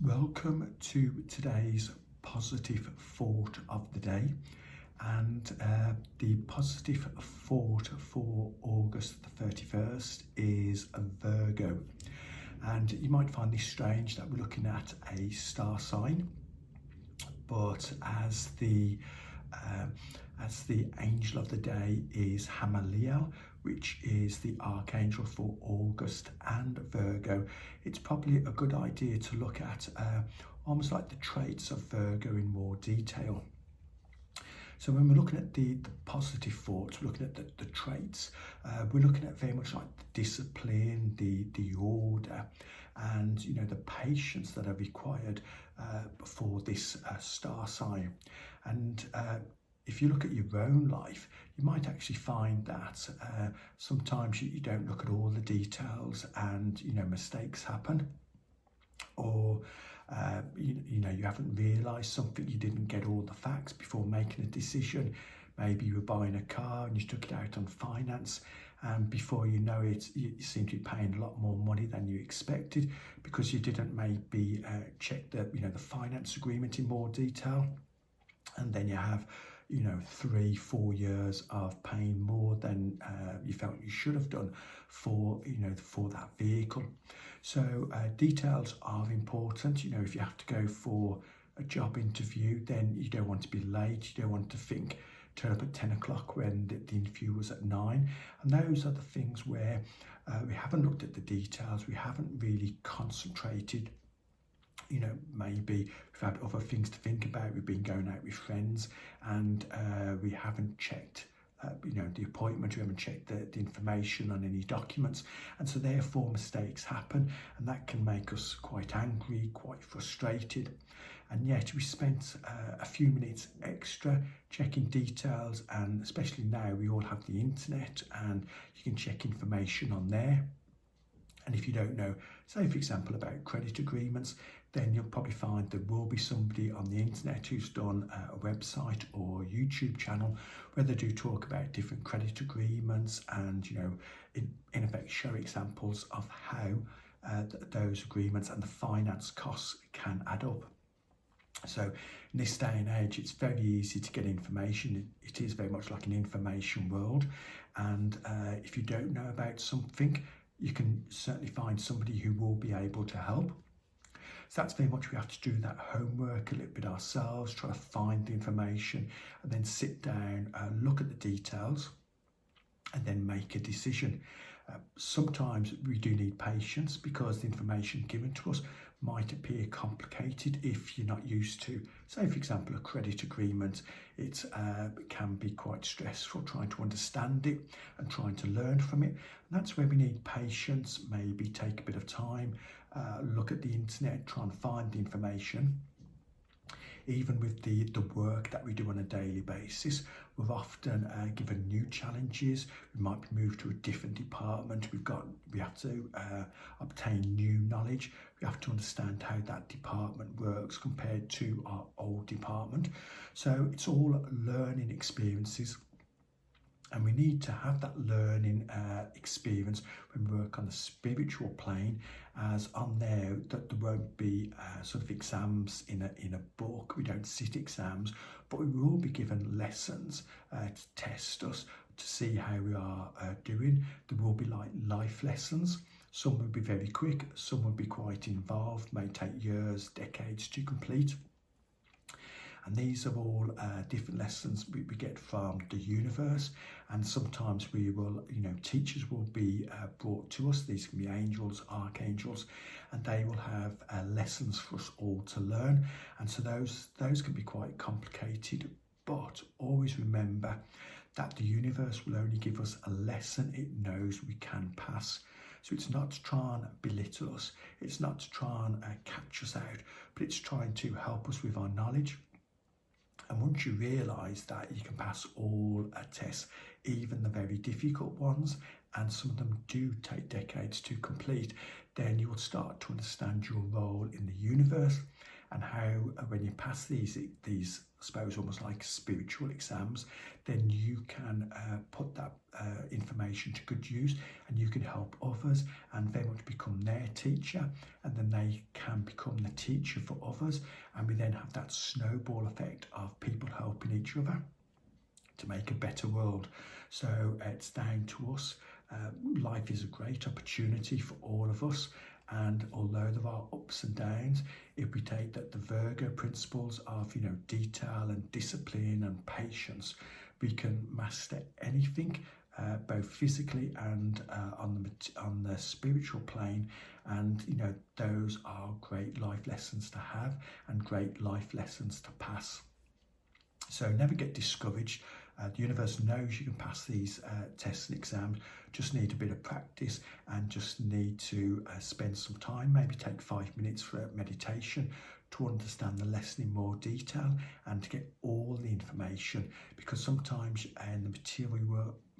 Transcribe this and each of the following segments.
Welcome to today's positive thought of the day, and the positive thought for August the 31st is a Virgo. And you might find this strange that we're looking at a star sign, but as the angel of the day is Hamaliel, which is the archangel for August and Virgo, it's probably a good idea to look at almost like the traits of Virgo in more detail. So when we're looking at the positive thoughts, we're looking at the traits, we're looking at very much like the discipline, the order, and the patience that are required for this star sign. And if you look at your own life, you might actually find that sometimes you don't look at all the details, and mistakes happen, or you haven't realised something, you didn't get all the facts before making a decision. Maybe you were buying a car and you took it out on finance, and before you know it, you seem to be paying a lot more money than you expected because you didn't maybe check the finance agreement in more detail, and then you have 3-4 years of paying more than you felt you should have done for that vehicle. So details are important. If you have to go for a job interview, then you don't want to be late. You don't want to turn up at 10 o'clock when the interview was at 9. And those are the things where we haven't looked at the details. We haven't really concentrated. Maybe we've had other things to think about. We've been going out with friends, and we haven't checked the appointment. We haven't checked the information on any documents, and so therefore mistakes happen, and that can make us quite angry, quite frustrated. And yet we spent a few minutes extra checking details, and especially now we all have the internet and you can check information on there. And if you don't know, say for example about credit agreements, then you'll probably find there will be somebody on the internet who's done a website or YouTube channel where they do talk about different credit agreements, and in effect show examples of how those agreements and the finance costs can add up. So in this day and age, it's very easy to get information. It is very much like an information world, and if you don't know about something, you can certainly find somebody who will be able to help. So that's very much, we have to do that homework a little bit ourselves, try to find the information, and then sit down and look at the details and then make a decision. Sometimes we do need patience because the information given to us might appear complicated if you're not used to, say for example, a credit agreement. It can be quite stressful trying to understand it and trying to learn from it. And that's where we need patience, maybe take a bit of time, look at the internet, try and find the information. Even with the work that we do on a daily basis, we're often given new challenges. We might be moved to a different department. We have to obtain new knowledge. We have to understand how that department works compared to our old department. So it's all learning experiences. And we need to have that learning experience when we work on the spiritual plane, as on there that there won't be sort of exams in a book. We don't sit exams, but we will be given lessons to test us to see how we are doing. There will be like life lessons. Some will be very quick, some will be quite involved, may take years, decades to complete. And these are all different lessons we get from the universe. And sometimes we will, teachers will be brought to us. These can be angels, archangels, and they will have lessons for us all to learn. And so those can be quite complicated, but always remember that the universe will only give us a lesson it knows we can pass. So it's not to try and belittle us. It's not to try and catch us out, but it's trying to help us with our knowledge. And once you realise that you can pass all tests, even the very difficult ones, and some of them do take decades to complete, then you will start to understand your role in the universe, and how when you pass these I suppose almost like spiritual exams, then you can put that information to good use, and you can help others and very much become their teacher, and then they can become the teacher for others, and we then have that snowball effect of people helping each other to make a better world. So it's down to us. Life is a great opportunity for all of us, and although there are ups and downs, if we take that the Virgo principles of detail and discipline and patience, we can master anything, both physically and on the spiritual plane. And those are great life lessons to have and great life lessons to pass. So never get discouraged. The universe knows you can pass these tests and exams. Just need a bit of practice, and just need to spend some time, maybe take 5 minutes for a meditation to understand the lesson in more detail and to get all the information, because sometimes in the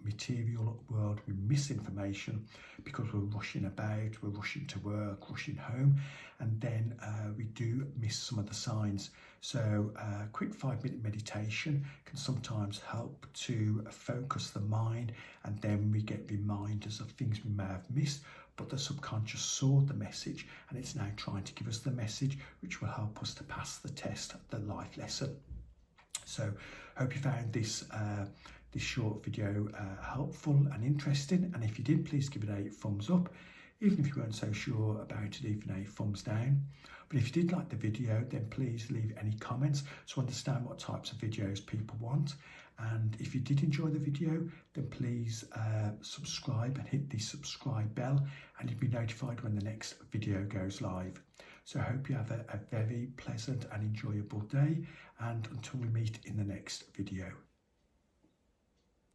material world we miss information because we're rushing about, we're rushing to work, rushing home, and then we do miss some of the signs. So a quick 5-minute meditation can sometimes help to focus the mind, and then we get reminders of things we may have missed, but the subconscious saw the message and it's now trying to give us the message which will help us to pass the test, the life lesson. So hope you found this short video helpful and interesting, and if you did, please give it a thumbs up. Even if you weren't so sure about it, even a thumbs down. But if you did like the video, then please leave any comments to understand what types of videos people want. And if you did enjoy the video, then please subscribe and hit the subscribe bell, and you'll be notified when the next video goes live. So I hope you have a very pleasant and enjoyable day, and until we meet in the next video.